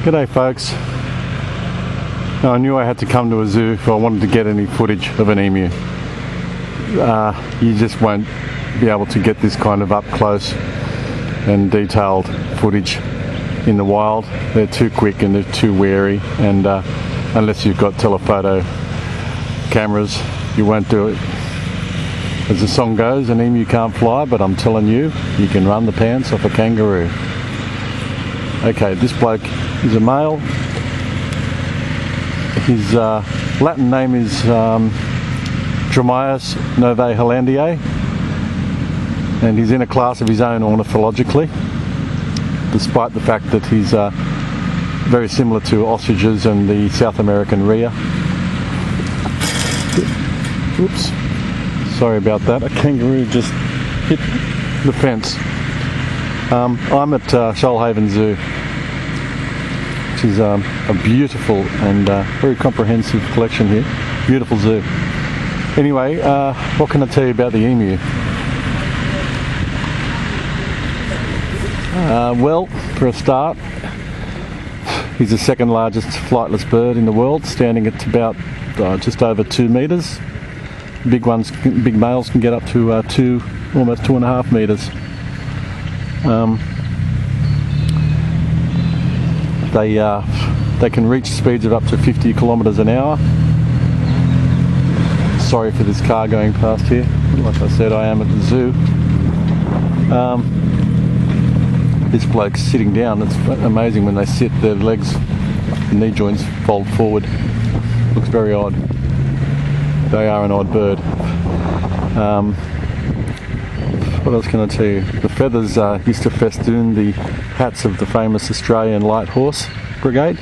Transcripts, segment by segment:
G'day folks. Now, I knew I had to come to a zoo if I wanted to get any footage of an emu. You just won't be able to get this kind of up close and detailed footage in the wild. They're too quick and they're too wary, and unless you've got telephoto cameras, you won't do it. As the song goes, an emu can't fly, but I'm telling you, you can run the pants off a kangaroo. Okay, this bloke is a male. His Latin name is Dromaeus novaeholandiae, and he's in a class of his own ornithologically, despite the fact that he's very similar to ostriches and the South American rhea. Oops, sorry about that. A kangaroo just hit the fence. I'm at Shoalhaven Zoo, which is a beautiful and very comprehensive collection here. Beautiful zoo. Anyway, what can I tell you about the emu? Well, for a start, he's the second largest flightless bird in the world, standing at about just over 2 meters. Big males can get up to almost 2.5 meters. They can reach speeds of up to 50 kilometers an hour. Sorry for this car going past here. Like I said, I am at the zoo. This bloke's sitting down. It's amazing when they sit, their legs, the knee joints fold forward. Looks very odd. They are an odd bird. What else can I tell you? The feathers used to festoon the hats of the famous Australian Light Horse Brigade.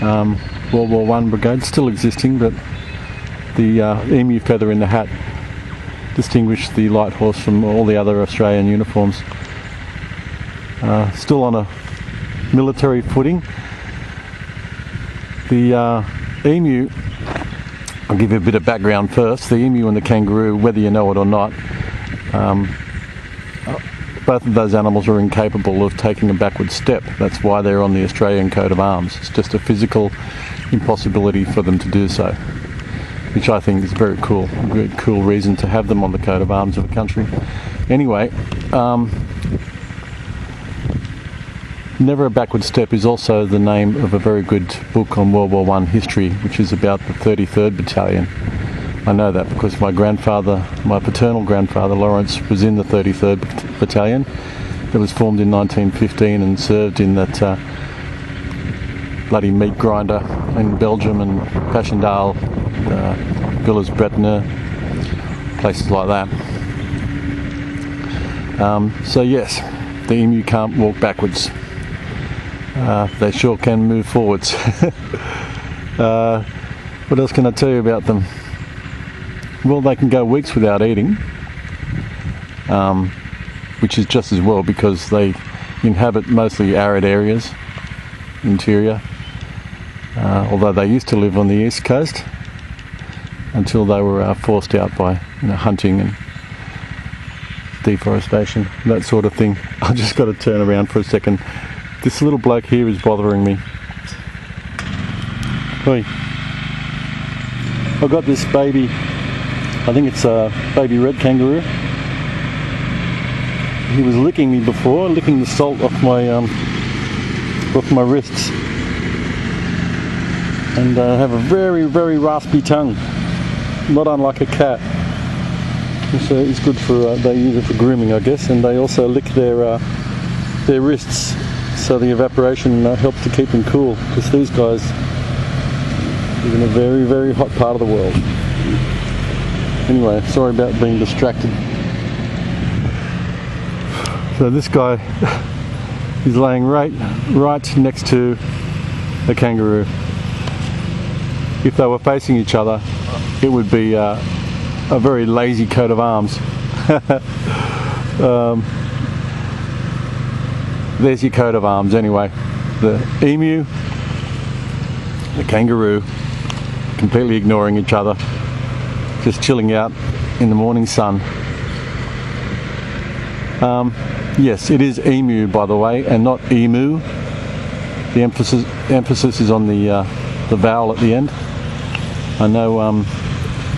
World War I brigade, still existing, but the emu feather in the hat distinguished the Light Horse from all the other Australian uniforms. Still on a military footing. The emu, I'll give you a bit of background first. The emu and the kangaroo, whether you know it or not, both of those animals are incapable of taking a backward step. That's why they're on the Australian coat of arms. It's just a physical impossibility for them to do so, which I think is very cool. A very cool reason to have them on the coat of arms of a country. Anyway, Never a Backward Step is also the name of a very good book on World War I history, which is about the 33rd Battalion. I know that because my paternal grandfather, Lawrence, was in the 33rd Battalion. It was formed in 1915 and served in that bloody meat grinder in Belgium and Passchendaele, Villers-Bretonneux, places like that. So yes, the emu can't walk backwards. They sure can move forwards. What else can I tell you about them? Well, they can go weeks without eating, which is just as well because they inhabit mostly arid areas, interior, although they used to live on the east coast until they were forced out by hunting and deforestation, that sort of thing. I just got to turn around for a second. This little bloke here is bothering me. Oi. I got this baby, I think it's a baby red kangaroo. He was licking me before, licking the salt off my wrists. And have a very, very raspy tongue, not unlike a cat. So it's good for, they use it for grooming, I guess, and they also lick their wrists so the evaporation helps to keep them cool, because these guys live in a very, very hot part of the world. Anyway, sorry about being distracted. So this guy is laying right next to a kangaroo. If they were facing each other, it would be a very lazy coat of arms. There's your coat of arms anyway. The emu, the kangaroo, completely ignoring each other, just chilling out in the morning sun. Yes, it is emu, by the way, and not emu. the emphasis is on the vowel at the end. I know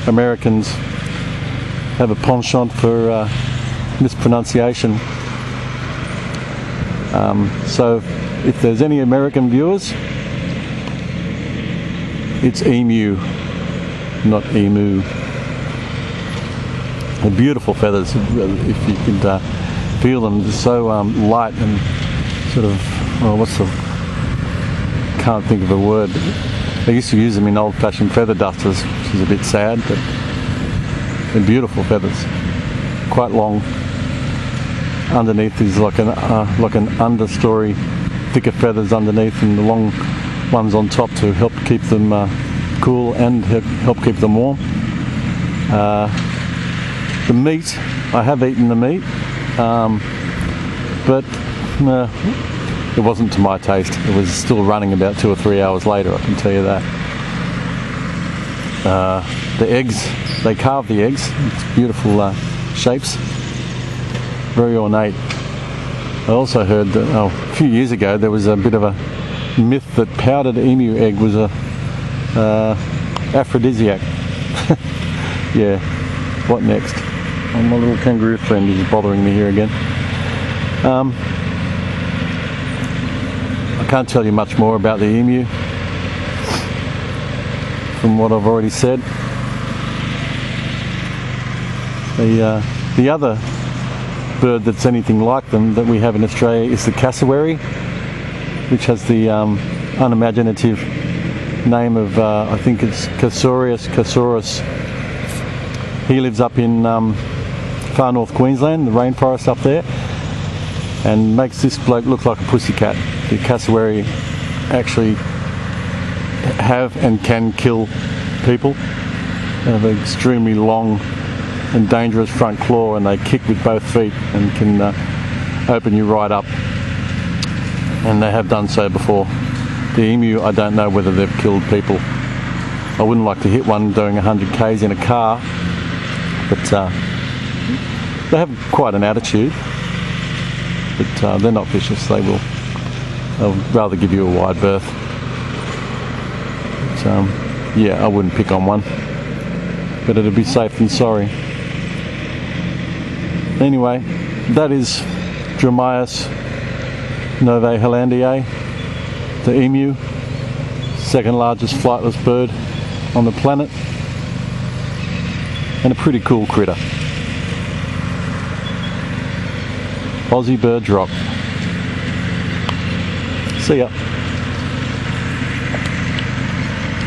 Americans have a penchant for mispronunciation. So if there's any American viewers, it's emu, not emu. They're beautiful feathers, if you could feel them. They're so light and sort of, can't think of a word. They used to use them in old-fashioned feather dusters, which is a bit sad, but they're beautiful feathers. Quite long. Underneath is like an understory, thicker feathers underneath, and the long ones on top to help keep them cool and help keep them warm. The meat, I have eaten the meat, but it wasn't to my taste. It was still running about 2 or 3 hours later, I can tell you that. The eggs, they carve the eggs. It's beautiful shapes. Very ornate. I also heard that a few years ago there was a bit of a myth that powdered emu egg was a aphrodisiac. Yeah, what next? Oh, my little kangaroo friend is bothering me here again. I can't tell you much more about the emu from what I've already said. The other bird that's anything like them that we have in Australia is the cassowary, which has the unimaginative name of I think it's Cassoreus cassorus. He lives up in far north Queensland, the rainforest up there, and makes this bloke look like a pussycat. The cassowary actually have and can kill people. They have an extremely long and dangerous front claw, and they kick with both feet and can open you right up, and they have done so before. The emu, I don't know whether they've killed people. I wouldn't like to hit one doing 100 k's in a car, but they have quite an attitude, but they're not vicious. They'll rather give you a wide berth. But, yeah, I wouldn't pick on one, but it'd be safe than sorry. Anyway, that is Dromaeus novaeholandiae, the emu, second largest flightless bird on the planet, and a pretty cool critter. Aussie bird drop. See ya.